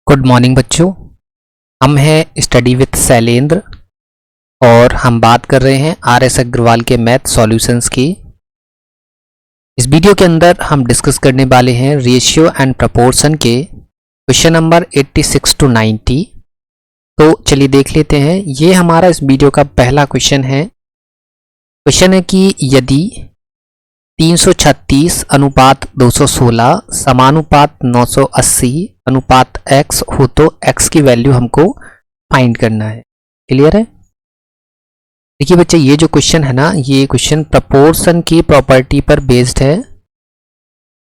Good morning बच्चों। हम हैं स्टडी विद शैलेंद्र और हम बात कर रहे हैं आर.एस. अग्रवाल के मैथ सॉल्यूशंस की। इस वीडियो के अंदर हम डिस्कस करने वाले हैं रेशियो एंड प्रपोर्शन के क्वेश्चन नंबर 86 to 90। तो चलिए देख लेते हैं। ये हमारा इस वीडियो का पहला क्वेश्चन है। क्वेश्चन है कि यदि 336 अनुपात 216 समानुपात 980 अनुपात x हो तो x की वैल्यू हमको फाइंड करना है। क्लियर है? देखिए बच्चे, ये जो क्वेश्चन है ना, ये क्वेश्चन प्रपोर्शन की प्रॉपर्टी पर बेस्ड है।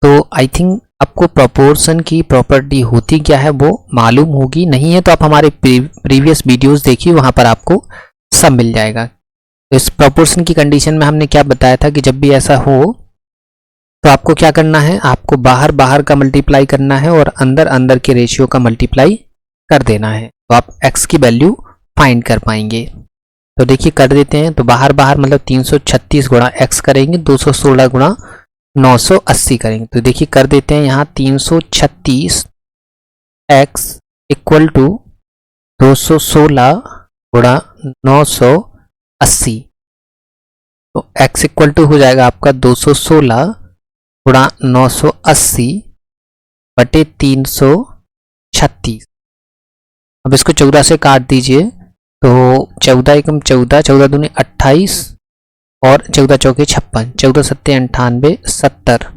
तो आई थिंक आपको प्रपोर्शन की प्रॉपर्टी होती क्या है वो मालूम होगी। नहीं है तो आप हमारे प्रीवियस वीडियोस देखिए, वहां पर आपको सब मिल जाएगा। तो इस प्रपोर्शन की कंडीशन में हमने क्या बताया था कि जब भी ऐसा हो तो आपको क्या करना है, आपको बाहर बाहर का मल्टीप्लाई करना है और अंदर अंदर के रेशियो का मल्टीप्लाई कर देना है, तो आप x की वैल्यू फाइंड कर पाएंगे। तो देखिए कर देते हैं। तो बाहर बाहर मतलब 336 गुणा x करेंगे, 216 गुणा 980 करेंगे। तो देखिए कर देते हैं यहाँ 336 x इक्वल टू 216 गुणा 980। तो x इक्वल टू हो जाएगा आपका 216 गुणा 980 बटे 336। अब इसको 14 से काट दीजिए तो 14 एकम 14, 14 दूनी 28 और 14 चौके 56, 14 सत्ते 98, 70।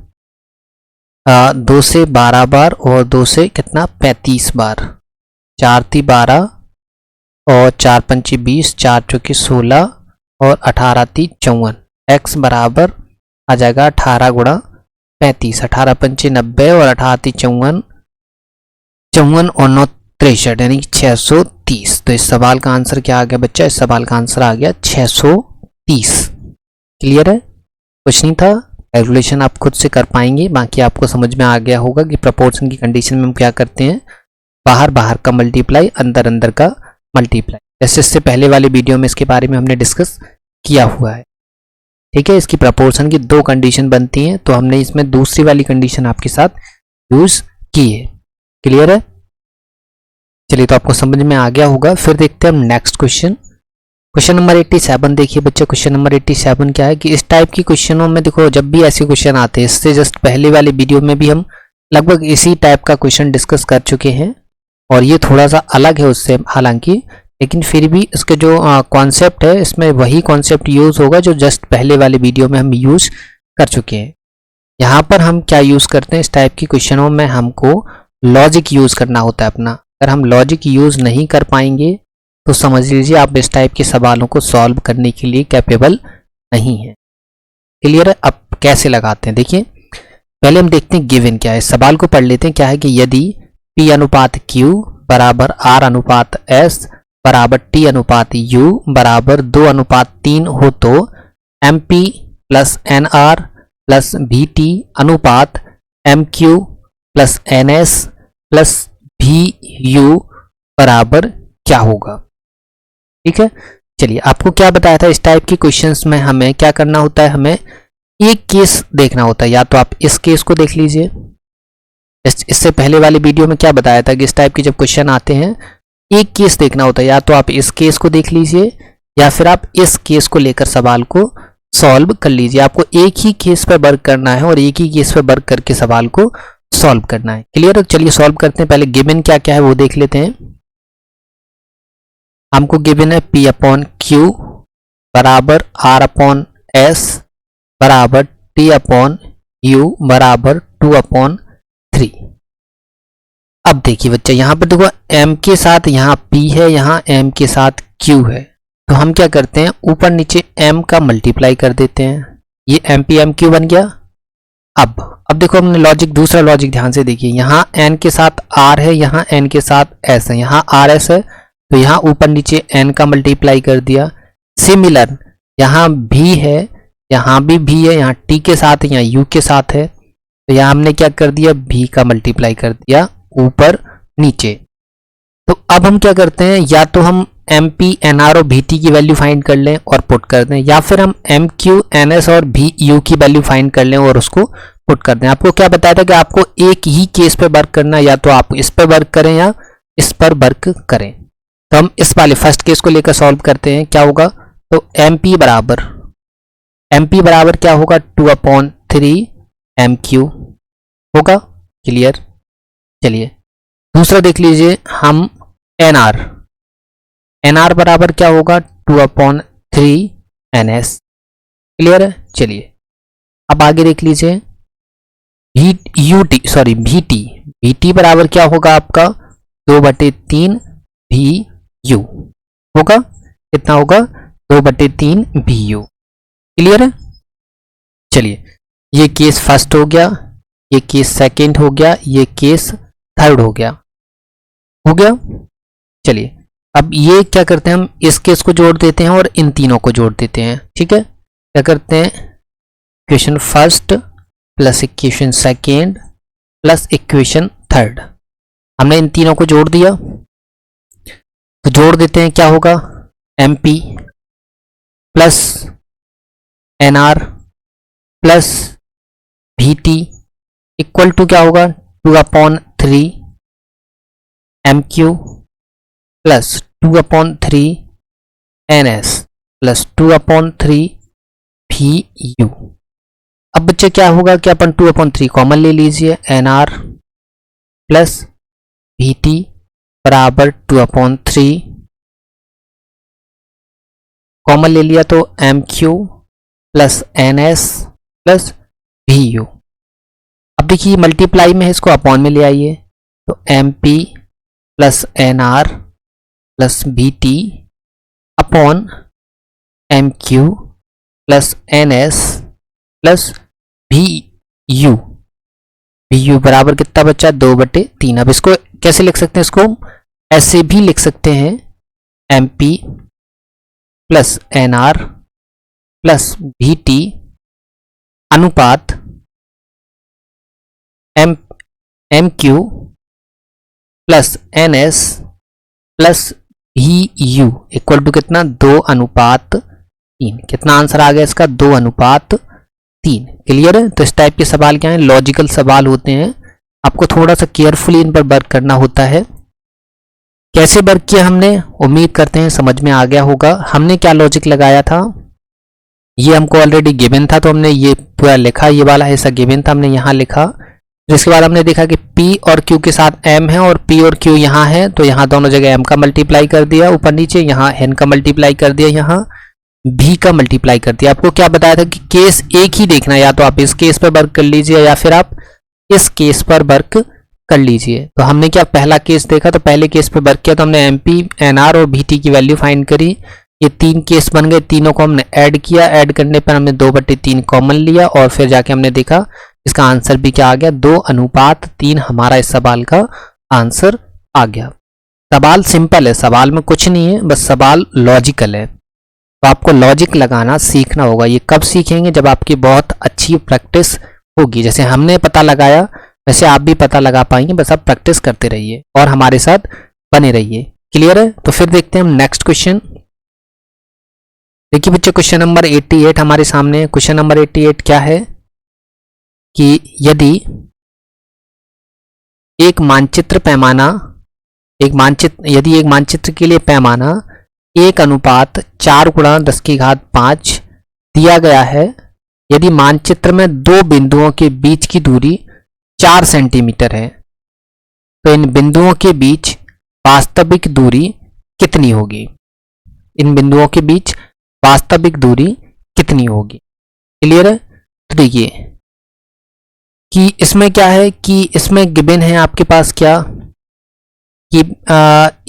2 से 12 बार और 2 से कितना 35 बार, 4 × 12 और 4 × 5 20, 4 चौके 16 और 18 × 3 54। x बराबर आ जाएगा 18 गुणा 35, 18 × 5 90 और 18 × 3 54, 54 और 9 63 यानी 630। तो इस सवाल का आंसर क्या आ गया बच्चा? इस सवाल का आंसर आ गया 630। क्लियर है? कुछ नहीं था, कैलकुलेशन आप खुद से कर पाएंगे। बाकी आपको समझ में आ गया होगा कि प्रपोर्शन की कंडीशन में हम क्या करते हैं, बाहर बाहर का मल्टीप्लाई, अंदर अंदर का मल्टीप्लाई। जैसे इससे पहले वाले वीडियो में इसके बारे में हमने डिस्कस किया हुआ है। ठीक है, इसकी प्रपोर्शन की 2 कंडीशन बनती हैं, तो हमने इसमें दूसरी वाली कंडीशन आपके साथ यूज की है। क्लियर है? चलिए, तो आपको समझ में आ गया होगा। फिर देखते हैं हम नेक्स्ट क्वेश्चन। क्वेश्चन नंबर 87 देखिए बच्चे। क्वेश्चन नंबर 87 क्या है कि इस टाइप की क्वेश्चनों में देखो, जब भी ऐसे क्वेश्चन आते हैं, इससे जस्ट पहले वाले वीडियो में भी हम लगभग इसी टाइप का क्वेश्चन डिस्कस कर चुके हैं और ये थोड़ा सा अलग है उससे हालांकि, लेकिन फिर भी इसके जो कॉन्सेप्ट है इसमें वही कॉन्सेप्ट यूज होगा जो जस्ट पहले वाले वीडियो में हम यूज कर चुके हैं। यहाँ पर हम क्या यूज करते हैं, इस टाइप की क्वेश्चनों में हमको लॉजिक यूज करना होता है अपना। अगर हम लॉजिक यूज नहीं कर पाएंगे तो समझ लीजिए आप इस टाइप के सवालों को सॉल्व करने के लिए कैपेबल नहीं है। क्लियर है? अब कैसे लगाते हैं देखिए, पहले हम देखते हैं गिवन क्या है। सवाल को पढ़ लेते हैं। क्या है कि यदि P अनुपात Q बराबर R अनुपात S बराबर T अनुपात U बराबर 2:3 हो तो MP plus NR plus VT अनुपात MQ plus NS plus VU बराबर क्या होगा? ठीक है, चलिए आपको क्या बताया था, इस टाइप की क्वेश्चंस में हमें क्या करना होता है, हमें एक केस देखना होता है। या तो आप इस केस को देख लीजिए। इससे पहले वाले वीडियो में क्या बताया था कि इस टाइप के जब क्वेश्चन आते हैं एक केस देखना होता है। या तो आप इस केस को देख लीजिए या फिर आप इस केस को लेकर सवाल को सॉल्व कर लीजिए। आपको एक ही केस पर वर्क करना है और एक ही केस पर वर्क करके सवाल को सॉल्व करना है। क्लियर है? चलिए सॉल्व करते हैं। पहले गिवन क्या क्या है वो देख लेते हैं। हमको गिवन है P/Q बराबर R/S बराबर T/U बराबर 2/3। अब देखिए बच्चा, यहाँ पर देखो M के साथ यहाँ P है, यहाँ M के साथ Q है। तो हम क्या करते हैं, ऊपर नीचे M का मल्टीप्लाई कर देते हैं। ये MP MQ बन गया। अब देखो हमने लॉजिक, दूसरा लॉजिक ध्यान से देखिए। यहाँ N के साथ R है, यहाँ N के साथ S है, यहाँ RS है, तो यहाँ ऊपर नीचे N का मल्टीप्लाई कर दिया। सिमिलर यहाँ V है, यहाँ भी V है, यहाँ T के साथ है, यहाँ U के साथ है, तो यहाँ हमने क्या कर दिया, V का मल्टीप्लाई कर दिया ऊपर नीचे। तो अब हम क्या करते हैं, या तो हम MP NR और VT की वैल्यू फाइंड कर लें और पुट कर दें, या फिर हम MQ NS और VU की वैल्यू फाइंड कर लें और उसको पुट कर दें। आपको क्या बताया था कि आपको एक ही केस पे वर्क करना है, या तो आप इस पे वर्क करें या इस पर वर्क करें। तो हम इस वाले फर्स्ट केस को लेकर सॉल्व करते हैं। क्या होगा, तो MP बराबर क्या होगा, 2/3 MQ होगा। क्लियर। चलिए दूसरा देख लीजिए हम, NR बराबर क्या होगा, 2/3 NS। क्लियर है। चलिए अब आगे देख लीजिए, VT बराबर क्या होगा आपका, 2/3 VU होगा। कितना होगा, 2/3 VU। क्लियर है। चलिए ये केस फर्स्ट हो गया, ये केस सेकंड हो गया, ये केस थर्ड हो गया। चलिए अब ये क्या करते हैं, हम इस केस को जोड़ देते हैं और इन तीनों को जोड़ देते हैं। ठीक है, क्या करते हैं, equation first plus equation second plus equation third, हमने इन तीनों को जोड़ दिया। तो जोड़ देते हैं, क्या होगा, MP plus NR plus VT equal to क्या होगा, 2/3 MQ plus 2/3 NS plus 2/3 VU। अब बच्चे क्या होगा कि अपन 2/3 कॉमन ले लीजिए, NR प्लस VT बराबर 2/3 कॉमन ले लिया तो MQ plus NS plus VU। अब देखिए मल्टीप्लाई में है, इसको अपॉन में ले आइए, तो MP plus NR plus VT upon MQ plus NS plus VU बराबर कितना बच्चा, 2/3। अब इसको कैसे लिख सकते हैं, इसको ऐसे भी लिख सकते हैं, MP plus NR plus VT अनुपात MQ plus NS plus VU equal to कितना, 2/3। कितना आंसर आ गया इसका, 2/3। क्लियर है। तो इस टाइप के सवाल क्या है, लॉजिकल सवाल होते हैं, आपको थोड़ा सा केयरफुली इन पर वर्क करना होता है। कैसे वर्क किया हमने, उम्मीद करते हैं समझ में आ गया होगा। हमने क्या लॉजिक लगाया था, ये हमको ऑलरेडी गिवन था, तो हमने ये पूरा लिखा, ये वाला हिस्सा गिवन था, हमने यहाँ लिखा। जिसके बाद हमने देखा कि P और Q के साथ M है और P और Q यहाँ है, तो यहाँ दोनों जगह M का मल्टीप्लाई कर दिया ऊपर नीचे, यहाँ N का मल्टीप्लाई कर दिया, यहाँ V का मल्टीप्लाई कर दिया। आपको क्या बताया था कि केस एक ही देखना है, या तो आप इस केस पर वर्क कर लीजिए या फिर आप इस केस पर वर्क कर लीजिए। तो हमने क्या पहला केस देखा, तो पहले केस पर वर्क किया, तो हमने MP, NR और VT की वैल्यू फाइंड करी। ये 3 केस बन गए, तीनों को हमने ऐड किया, ऐड करने पर हमने 2/3 कॉमन लिया और फिर जाके हमने देखा इसका आंसर भी क्या आ गया, 2/3 हमारा इस सवाल का आंसर आ गया। सवाल सिंपल है, सवाल में कुछ नहीं है, बस सवाल लॉजिकल है। तो आपको लॉजिक लगाना सीखना होगा। ये कब सीखेंगे, जब आपकी बहुत अच्छी प्रैक्टिस होगी। जैसे हमने पता लगाया वैसे आप भी पता लगा पाएंगे, बस आप प्रैक्टिस करते रहिए और हमारे साथ बने रहिए। क्लियर है। तो फिर देखते हैं हम नेक्स्ट क्वेश्चन। देखिए बच्चे क्वेश्चन नंबर 88 हमारे सामने है। क्वेश्चन नंबर 88 क्या है कि यदि एक मानचित्र के लिए पैमाना 1:4 × 10⁵ दिया गया है, यदि मानचित्र में 2 बिंदुओं के बीच की दूरी 4 सेंटीमीटर है, तो इन बिंदुओं के बीच वास्तविक दूरी कितनी होगी। इन बिंदुओं के बीच वास्तविक दूरी कितनी होगी। क्लियर है। तो देखिए कि इसमें क्या है कि इसमें गिवन है आपके पास क्या कि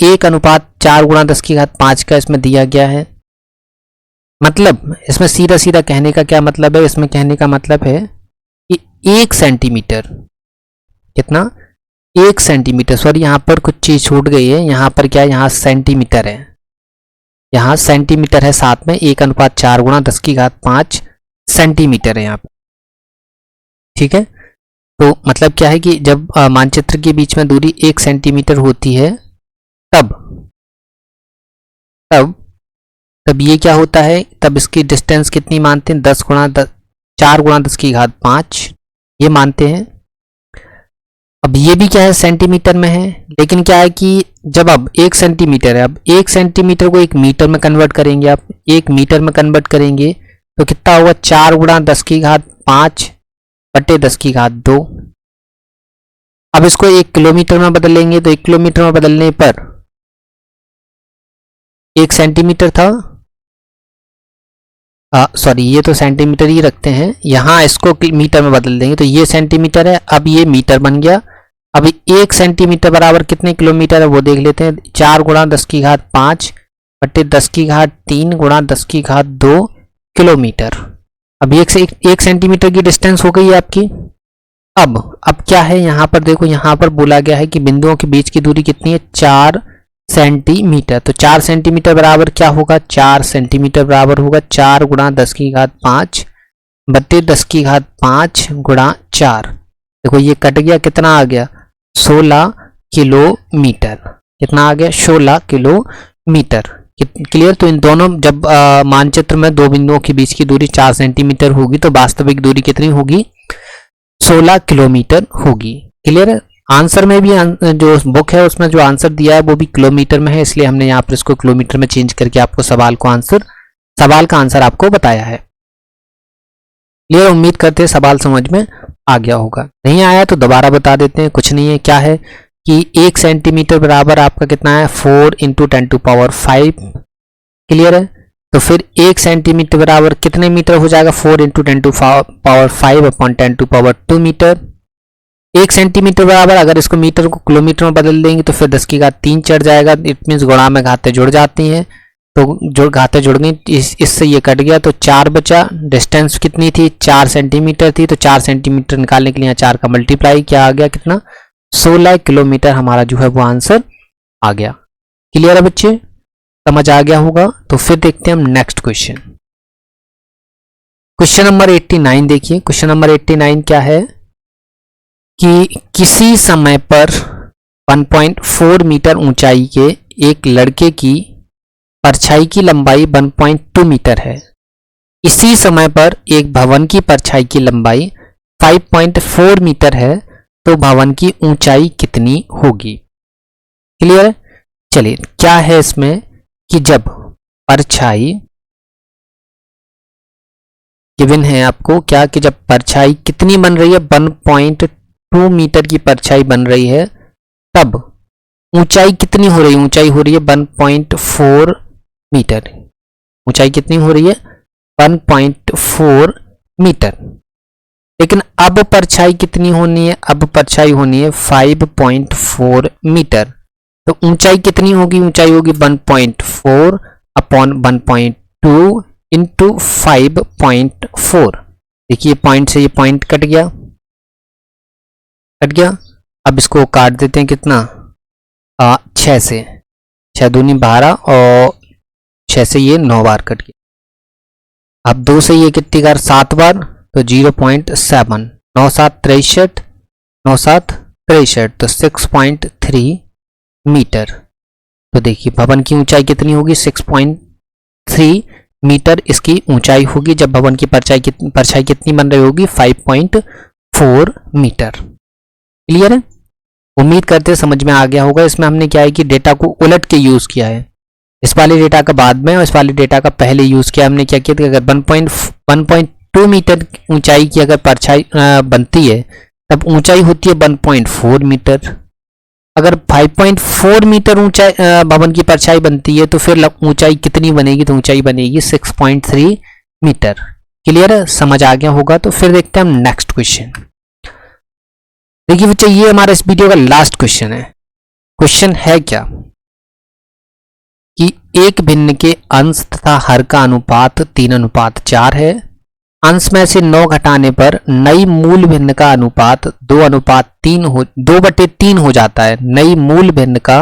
1:4 × 10⁵ का इसमें दिया गया है। मतलब इसमें सीधा सीधा कहने का क्या मतलब है, इसमें कहने का मतलब है कि 1 सेंटीमीटर, कितना, 1 सेंटीमीटर, सॉरी यहाँ पर कुछ चीज छूट गई है, यहाँ पर क्या है, यहाँ सेंटीमीटर है, यहाँ सेंटीमीटर है साथ में, 1:4 × 10⁵ सेंटीमीटर है यहाँ पर। ठीक है। तो मतलब क्या है कि जब मानचित्र के बीच में दूरी 1 सेंटीमीटर होती है तब ये क्या होता है, तब इसकी डिस्टेंस कितनी मानते हैं, 4 × 10⁵ ये मानते हैं। अब ये भी क्या है, सेंटीमीटर में है, लेकिन क्या है कि जब अब 1 सेंटीमीटर है, अब 1 सेंटीमीटर को 1 मीटर में कन्वर्ट करेंगे, आप 1 मीटर में कन्वर्ट करेंगे तो कितना होगा, 4 गुणा 10 की घात 5 बटे 10 की घात 2। अब इसको 1 किलोमीटर में बदलेंगे तो 1 किलोमीटर में बदलने पर 1 सेंटीमीटर था, सॉरी ये तो सेंटीमीटर ही रखते हैं, यहां इसको मीटर में बदल देंगे तो ये सेंटीमीटर है, अब ये मीटर बन गया। अब 1 सेंटीमीटर बराबर कितने किलोमीटर है वो देख लेते हैं, 4 गुणा 10 की घात 5 बटे 10 की घात 3 गुणा 10 की घात 2 किलोमीटर। अब 1 सेंटीमीटर की डिस्टेंस हो गई है आपकी। अब क्या है, यहाँ पर देखो, यहाँ पर बोला गया है कि बिंदुओं के बीच की दूरी कितनी है, 4 सेंटीमीटर। तो 4 सेंटीमीटर बराबर क्या होगा, 4 सेंटीमीटर बराबर होगा 4 गुणा 10 की घात 5 बटे 10 की घात 5 गुणा 4। देखो ये कट गया, कितना आ गया, 16 किलोमीटर। कितना आ गया, 16 किलोमीटर। क्लियर। तो इन दोनों जब मानचित्र में दो बिंदुओं के बीच की दूरी 4 सेंटीमीटर होगी तो वास्तविक दूरी कितनी होगी, 16 किलोमीटर होगी। क्लियर है। आंसर में भी जो बुक है उसमें जो आंसर दिया है वो भी किलोमीटर में है, इसलिए हमने यहाँ पर इसको किलोमीटर में चेंज करके आपको सवाल का आंसर आपको बताया है। क्लियर। उम्मीद करते हैं सवाल समझ में आ गया होगा। नहीं आया तो दोबारा बता देते हैं, कुछ नहीं है। क्या है कि 1 सेंटीमीटर बराबर आपका कितना है, 4 × 10⁵। क्लियर है। तो फिर 1 सेंटीमीटर बराबर कितने मीटर हो जाएगा, 4 × 10⁵/10⁻² मीटर। 1 सेंटीमीटर बराबर, अगर इसको मीटर को किलोमीटर में बदल देंगे तो फिर 10 की घात 3 चढ़ जाएगा। इट मीन्स गुणा में घातें जुड़ जाती हैं, तो जो घातें जुड़ गई इससे ये कट गया तो 4 बचा। डिस्टेंस कितनी थी, 4 सेंटीमीटर थी, तो 4 सेंटीमीटर निकालने के लिए 4 का मल्टीप्लाई क्या आ गया, कितना, 16 किलोमीटर हमारा जो है वो आंसर आ गया। क्लियर है बच्चे, समझ आ गया होगा। तो फिर देखते हैं हम नेक्स्ट क्वेश्चन। क्वेश्चन नंबर 89 देखिए। क्वेश्चन नंबर 89 क्या है कि किसी समय पर 1.4 मीटर ऊंचाई के एक लड़के की परछाई की लंबाई 1.2 मीटर है। इसी समय पर एक भवन की परछाई की लंबाई 5.4 मीटर है, तो भवन की ऊंचाई कितनी होगी। क्लियर। चलिए क्या है इसमें कि जब परछाई गिवन है आपको, क्या कि जब परछाई कितनी बन रही है, 1.2 मीटर की परछाई बन रही है, तब ऊंचाई कितनी हो रही है, ऊंचाई हो रही है 1.4 मीटर। ऊंचाई कितनी हो रही है, 1.4 मीटर। लेकिन अब परछाई कितनी होनी है, अब परछाई होनी है 5.4 मीटर। तो ऊंचाई कितनी होगी, ऊंचाई होगी 1.4 अपॉन 1.2 इंटू 5.4। देखिए पॉइंट से ये पॉइंट कट गया, कट गया। अब इसको काट देते हैं कितना, 6 से, 6 दूनी 12 और 6 से ये 9 बार कट गया। अब 2 से ये कितनी बार, 7 बार, तो 0.7, 9 7 63, 9 7 63, तो 6.3 मीटर। तो देखिए भवन की ऊंचाई कितनी होगी, 6.3 मीटर इसकी ऊंचाई होगी जब भवन की परछाई कितनी बन रही होगी, 5.4 मीटर। क्लियर है। उम्मीद करते हैं समझ में आ गया होगा। इसमें हमने क्या है कि डेटा को उलट के यूज किया है, इस वाले डेटा का बाद में और इस वाले डेटा का पहले यूज किया। हमने क्या किया कि अगर 1.2 मीटर ऊंचाई की अगर परछाई बनती है तब ऊंचाई होती है 1.4 मीटर। अगर 5.4 मीटर ऊंचाई भवन की परछाई बनती है तो फिर ऊंचाई कितनी बनेगी, तो ऊंचाई बनेगी 6.3 मीटर। क्लियर है, समझ आ गया होगा। तो फिर देखते हैं हम नेक्स्ट क्वेश्चन। देखिए बच्चे ये हमारा इस वीडियो का लास्ट क्वेश्चन है। क्वेश्चन है क्या कि एक भिन्न के अंश तथा हर का अनुपात 3:4 है। अंश में से 9 घटाने पर नई मूल भिन्न का अनुपात 2/3 हो जाता है। नई मूल भिन्न का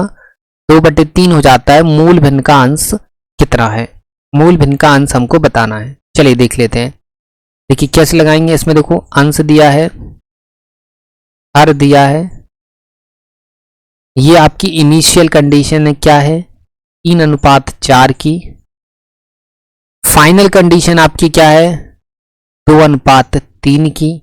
2/3 हो जाता है। मूल भिन्न का अंश कितना है, मूल भिन्न का अंश हमको बताना है। चलिए देख लेते हैं। देखिए कैसे लगाएंगे, इसमें देखो अंश दिया है, हर दिया है, ये आपकी इनिशियल कंडीशन है, क्या है 3:4 की। फाइनल कंडीशन आपकी क्या है 2:3 की।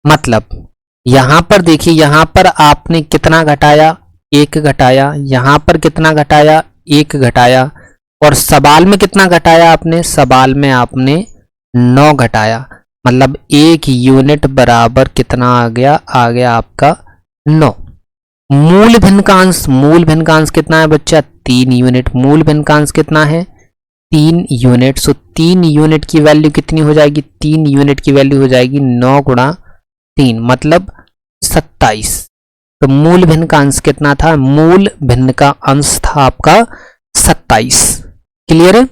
मतलब यहां पर देखिए, यहां पर आपने कितना घटाया, 1 घटाया, यहाँ पर कितना घटाया, 1 घटाया, और सवाल में कितना घटाया आपने, सवाल में आपने 9 घटाया, मतलब 1 यूनिट बराबर कितना आ गया आपका 9। मूल भिन्न का अंश, मूल भिन्न का अंश कितना है बच्चा, 3 यूनिट। मूल भिन्न का अंश कितना है, 3 यूनिट। सो 3 यूनिट की वैल्यू कितनी हो जाएगी, 3 यूनिट की वैल्यू हो जाएगी 9 गुणा 3 मतलब 27। तो मूल भिन्न का अंश कितना था, मूल भिन्न का अंश था आपका 27। क्लियर है,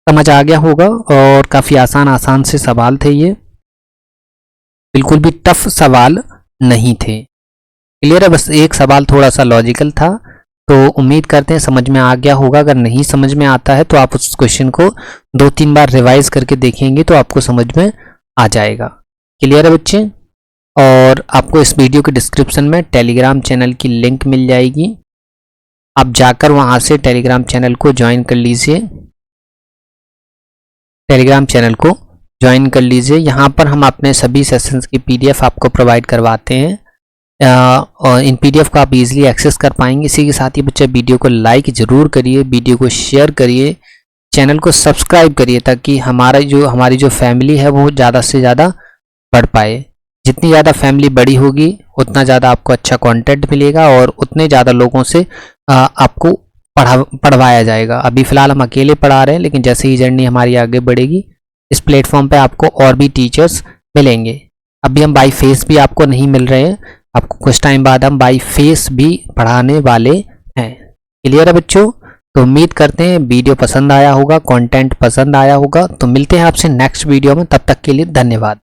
समझ आ गया होगा। और काफी आसान से सवाल थे ये, बिल्कुल भी टफ सवाल नहीं थे। क्लियर है, बस एक सवाल थोड़ा सा लॉजिकल था। तो उम्मीद करते हैं समझ में आ गया होगा। अगर नहीं समझ में आता है तो आप उस क्वेश्चन को 2-3 बार रिवाइज करके देखेंगे तो आपको समझ में आ जाएगा। क्लियर है बच्चे। और आपको इस वीडियो के डिस्क्रिप्शन में टेलीग्राम चैनल की लिंक मिल जाएगी, आप जाकर वहां से टेलीग्राम चैनल को ज्वाइन कर लीजिए। टेलीग्राम चैनल को ज्वाइन कर लीजिए। यहाँ पर हम अपने सभी सेशंस की PDF आपको प्रोवाइड करवाते हैं और इन PDF को आप इजीली एक्सेस कर पाएंगे। इसी के साथ ही बच्चे वीडियो को लाइक ज़रूर करिए, वीडियो को शेयर करिए, चैनल को सब्सक्राइब करिए, ताकि हमारी जो फैमिली है वो ज़्यादा से ज़्यादा बढ़ पाए। जितनी ज़्यादा फैमिली बड़ी होगी उतना ज़्यादा आपको अच्छा कंटेंट मिलेगा और उतने ज़्यादा लोगों से आपको पढ़वाया जाएगा। अभी फ़िलहाल हम अकेले पढ़ा रहे हैं, लेकिन जैसे ही जर्नी हमारी आगे बढ़ेगी इस प्लेटफॉर्म पे आपको और भी टीचर्स मिलेंगे। अभी हम बाई फेस भी आपको नहीं मिल रहे हैं, आपको कुछ टाइम बाद हम बाई फेस भी पढ़ाने वाले हैं। क्लियर है बच्चों। तो उम्मीद करते हैं वीडियो पसंद आया होगा, कंटेंट पसंद आया होगा। तो मिलते हैं आपसे नेक्स्ट वीडियो में, तब तक के लिए धन्यवाद।